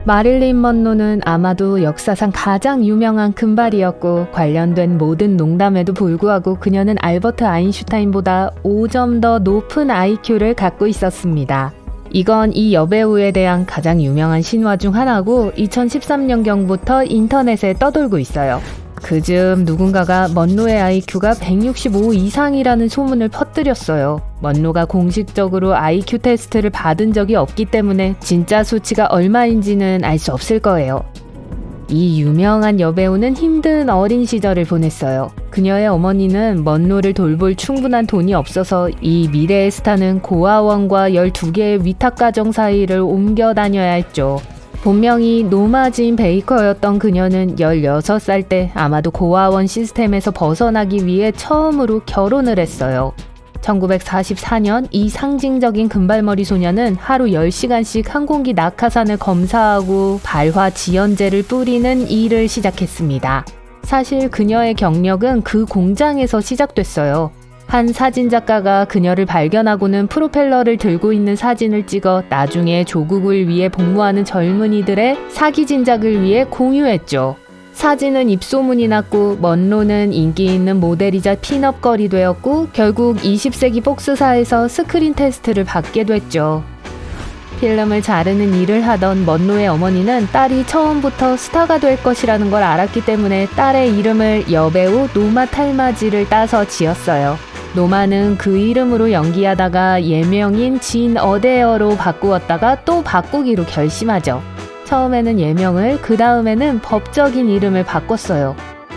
마릴린 먼로는 아마도 역사상 가장 유명한 금발이었고 관련된 모든 농담에도 불구하고 그녀는 알버트 아인슈타인보다 5점 더 높은 IQ를 갖고 있었습니다. 이건 이 여배우에 대한 가장 유명한 신화 중 하나고 2013년경부터 인터넷에 떠돌고 있어요. 그즈음 누군가가 먼로의 IQ가 165 이상이라는 소문을 퍼뜨렸어요. 먼로가 공식적으로 IQ 테스트를 받은 적이 없기 때문에 진짜 수치가 얼마인지는 알 수 없을 거예요. 이 유명한 여배우는 힘든 어린 시절을 보냈어요. 그녀의 어머니는 먼로를 돌볼 충분한 돈이 없어서 이 미래의 스타는 고아원과 12개의 위탁가정 사이를 옮겨 다녀야 했죠. 본명이 노마 진 베이커였던 그녀는 16살 때 아마도 고아원 시스템에서 벗어나기 위해 처음으로 결혼을 했어요. 1944년 이 상징적인 금발머리 소녀는 하루 10시간씩 항공기 낙하산을 검사하고 발화 지연제를 뿌리는 일을 시작했습니다. 사실 그녀의 경력은 그 공장에서 시작됐어요. 한 사진작가가 그녀를 발견하고는 프로펠러를 들고 있는 사진을 찍어 나중에 조국을 위해 복무하는 젊은이들의 사기 진작을 위해 공유했죠. 사진은 입소문이 났고 먼로는 인기 있는 모델이자 핀업걸이 되었고 결국 20세기 폭스사에서 스크린 테스트를 받게 됐죠. 필름을 자르는 일을 하던 먼로의 어머니는 딸이 처음부터 스타가 될 것이라는 걸 알았기 때문에 딸의 이름을 여배우 노마 탈마지를 따서 지었어요. 노마는 그 이름으로 연기하다가 예명인 진 어데어로 바꾸었다가 또 바꾸기로 결심하죠. 처음에는 예명을, 그 다음에는 법적인 이름을 바꿨어요.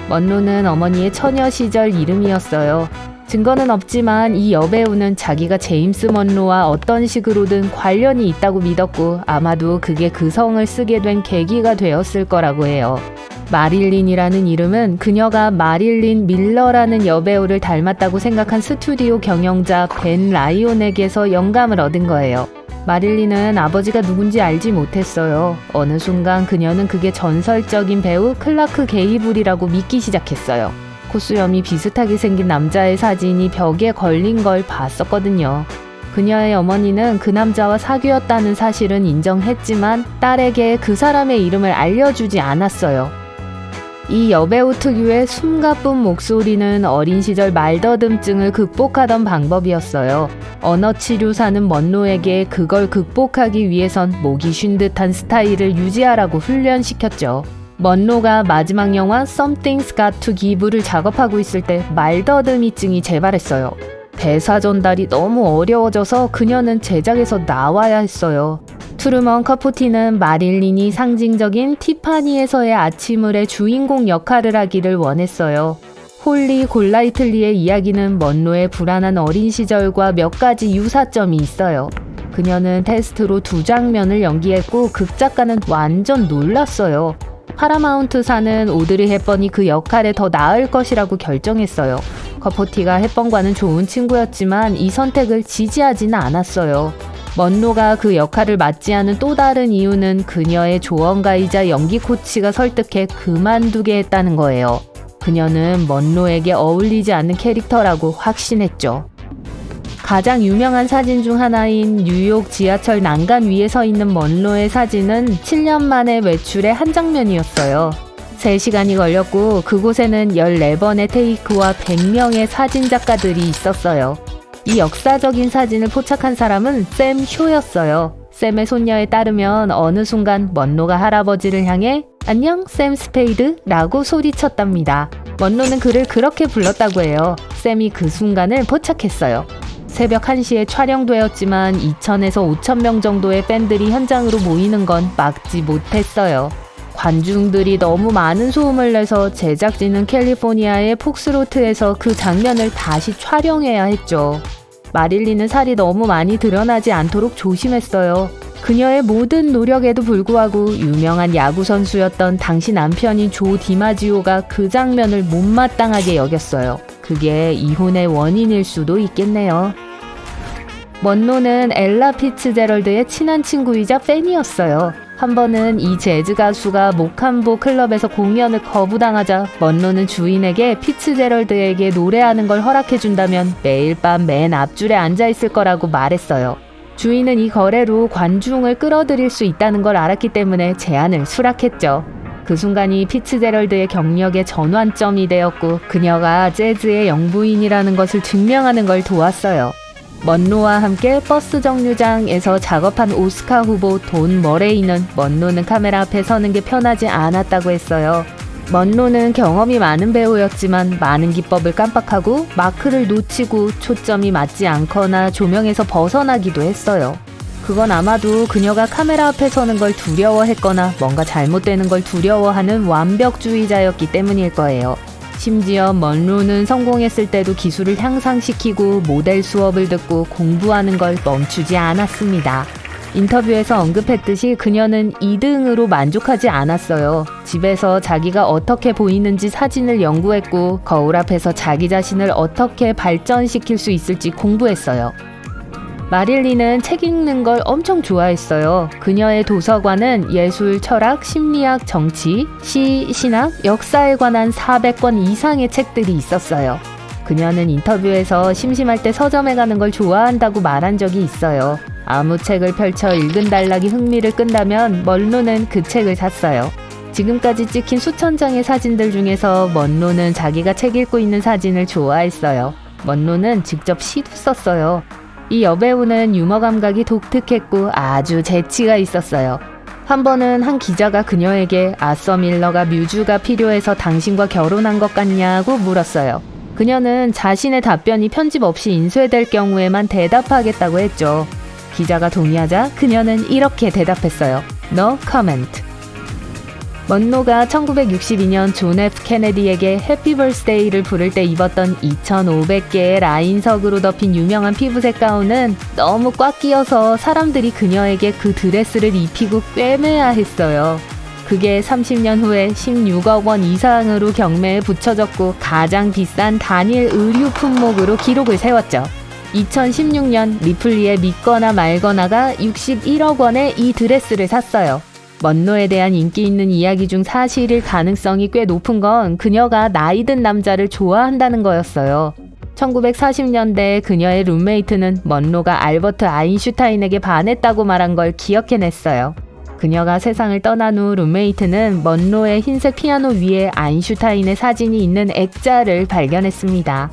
먼로는 어머니의 처녀 시절 이름이었어요. 증거는 없지만 이 여배우는 자기가 제임스 먼로와 어떤 식으로든 관련이 있다고 믿었고 아마도 그게 그 성을 쓰게 된 계기가 되었을 거라고 해요. 마릴린이라는 이름은 그녀가 마릴린 밀러라는 여배우를 닮았다고 생각한 스튜디오 경영자 벤 라이온에게서 영감을 얻은 거예요. 마릴린은 아버지가 누군지 알지 못했어요. 어느 순간 그녀는 그게 전설적인 배우 클라크 게이블이라고 믿기 시작했어요. 콧수염이 비슷하게 생긴 남자의 사진이 벽에 걸린 걸 봤었거든요. 그녀의 어머니는 그 남자와 사귀었다는 사실은 인정했지만 딸에게 그 사람의 이름을 알려주지 않았어요. 이 여배우 특유의 숨가쁜 목소리는 어린 시절 말더듬증을 극복하던 방법이었어요. 언어치료사는 먼로에게 그걸 극복하기 위해선 목이 쉰 듯한 스타일을 유지하라고 훈련시켰죠. 먼로가 마지막 영화 Something's Got to Give를 작업하고 있을 때 말더듬이증이 재발했어요. 대사 전달이 너무 어려워져서 그녀는 제작에서 나와야 했어요. 트루먼 커포티는 마릴린이 상징적인 티파니에서의 아침을의 주인공 역할을 하기를 원했어요. 홀리 골라이틀리의 이야기는 먼로의 불안한 어린 시절과 몇 가지 유사점이 있어요. 그녀는 테스트로 2장면을 연기했고 극작가는 완전 놀랐어요. 파라마운트사는 오드리 헵번이 그 역할에 더 나을 것이라고 결정했어요. 커포티가 헵번과는 좋은 친구였지만 이 선택을 지지하지는 않았어요. 먼로가 그 역할을 맡지 않은 또 다른 이유는 그녀의 조언가이자 연기 코치가 설득해 그만두게 했다는 거예요. 그녀는 먼로에게 어울리지 않는 캐릭터라고 확신했죠. 가장 유명한 사진 중 하나인 뉴욕 지하철 난간 위에 서 있는 먼로의 사진은 7년 만에 외출의 한 장면이었어요. 3시간이 걸렸고 그곳에는 14번의 테이크와 100명의 사진작가들이 있었어요. 이 역사적인 사진을 포착한 사람은 샘 쇼였어요. 샘의 손녀에 따르면 어느 순간 먼로가 할아버지를 향해 안녕 샘 스페이드 라고 소리쳤답니다. 먼로는 그를 그렇게 불렀다고 해요. 샘이 그 순간을 포착했어요. 새벽 1시에 촬영되었지만 2,000에서 5,000명 정도의 팬들이 현장으로 모이는 건 막지 못했어요. 관중들이 너무 많은 소음을 내서 제작진은 캘리포니아의 폭스로트에서 그 장면을 다시 촬영해야 했죠. 마릴린은 살이 너무 많이 드러나지 않도록 조심했어요. 그녀의 모든 노력에도 불구하고 유명한 야구선수였던 당시 남편인 조 디마지오가 그 장면을 못마땅하게 여겼어요. 그게 이혼의 원인일 수도 있겠네요. 먼로는 엘라 피츠제럴드의 친한 친구이자 팬이었어요. 한 번은 이 재즈 가수가 모캄보 클럽에서 공연을 거부당하자 먼로는 주인에게 피츠제럴드에게 노래하는 걸 허락해준다면 매일 밤 맨 앞줄에 앉아있을 거라고 말했어요. 주인은 이 거래로 관중을 끌어들일 수 있다는 걸 알았기 때문에 제안을 수락했죠. 그 순간이 피츠제럴드의 경력의 전환점이 되었고 그녀가 재즈의 영부인이라는 것을 증명하는 걸 도왔어요. 먼로와 함께 버스 정류장에서 작업한 오스카 후보 돈 머레이는 먼로는 카메라 앞에 서는 게 편하지 않았다고 했어요. 먼로는 경험이 많은 배우였지만 많은 기법을 깜빡하고 마크를 놓치고 초점이 맞지 않거나 조명에서 벗어나기도 했어요. 그건 아마도 그녀가 카메라 앞에 서는 걸 두려워했거나 뭔가 잘못되는 걸 두려워하는 완벽주의자였기 때문일 거예요. 심지어 먼로는 성공했을 때도 기술을 향상시키고 모델 수업을 듣고 공부하는 걸 멈추지 않았습니다. 인터뷰에서 언급했듯이 그녀는 2등으로 만족하지 않았어요. 집에서 자기가 어떻게 보이는지 사진을 연구했고 거울 앞에서 자기 자신을 어떻게 발전시킬 수 있을지 공부했어요. 마릴린은 책 읽는 걸 엄청 좋아했어요. 그녀의 도서관은 예술, 철학, 심리학, 정치, 시, 신학, 역사에 관한 400권 이상의 책들이 있었어요. 그녀는 인터뷰에서 심심할 때 서점에 가는 걸 좋아한다고 말한 적이 있어요. 아무 책을 펼쳐 읽은 단락이 흥미를 끈다면 먼로는 그 책을 샀어요. 지금까지 찍힌 수천 장의 사진들 중에서 먼로는 자기가 책 읽고 있는 사진을 좋아했어요. 먼로는 직접 시도 썼어요. 이 여배우는 유머 감각이 독특했고 아주 재치가 있었어요. 한 번은 한 기자가 그녀에게 아서 밀러가 뮤즈가 필요해서 당신과 결혼한 것 같냐고 물었어요. 그녀는 자신의 답변이 편집 없이 인쇄될 경우에만 대답하겠다고 했죠. 기자가 동의하자 그녀는 이렇게 대답했어요. No comment. 먼로가 1962년 존 F 케네디에게 해피 벌스데이를 부를 때 입었던 2,500개의 라인석으로 덮인 유명한 피부색 가운은 너무 꽉 끼어서 사람들이 그녀에게 그 드레스를 입히고 꿰매야 했어요. 그게 30년 후에 16억 원 이상으로 경매에 붙여졌고 가장 비싼 단일 의류 품목으로 기록을 세웠죠. 2016년 리플리의 믿거나 말거나가 61억 원에 이 드레스를 샀어요. 먼로에 대한 인기 있는 이야기 중 사실일 가능성이 꽤 높은 건 그녀가 나이 든 남자를 좋아한다는 거였어요. 1940년대 그녀의 룸메이트는 먼로가 알버트 아인슈타인에게 반했다고 말한 걸 기억해냈어요. 그녀가 세상을 떠난 후 룸메이트는 먼로의 흰색 피아노 위에 아인슈타인의 사진이 있는 액자를 발견했습니다.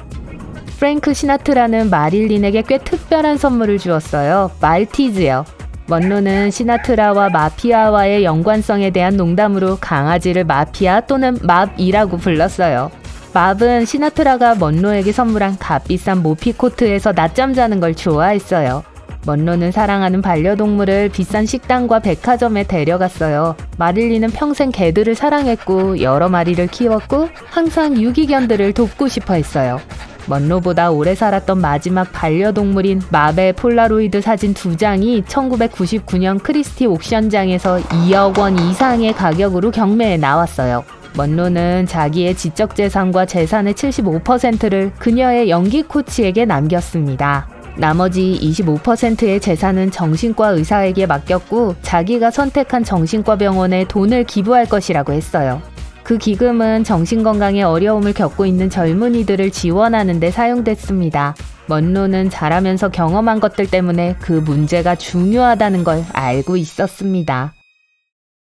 프랭크 시나트라는 마릴린에게 꽤 특별한 선물을 주었어요. 말티즈요. 먼로는 시나트라와 마피아와의 연관성에 대한 농담으로 강아지를 마피아 또는 맙이라고 불렀어요. 맙은 시나트라가 먼로에게 선물한 값비싼 모피코트에서 낮잠 자는 걸 좋아했어요. 먼로는 사랑하는 반려동물을 비싼 식당과 백화점에 데려갔어요. 마릴린은 평생 개들을 사랑했고 여러 마리를 키웠고 항상 유기견들을 돕고 싶어 했어요. 먼로보다 오래 살았던 마지막 반려동물인 맙의 폴라로이드 사진 2장이 1999년 크리스티 옥션장에서 2억 원 이상의 가격으로 경매에 나왔어요. 먼로는 자기의 지적재산과 재산의 75%를 그녀의 연기 코치에게 남겼습니다. 나머지 25%의 재산은 정신과 의사에게 맡겼고 자기가 선택한 정신과 병원에 돈을 기부할 것이라고 했어요. 그 기금은 정신건강에 어려움을 겪고 있는 젊은이들을 지원하는 데 사용됐습니다. 먼로는 자라면서 경험한 것들 때문에 그 문제가 중요하다는 걸 알고 있었습니다.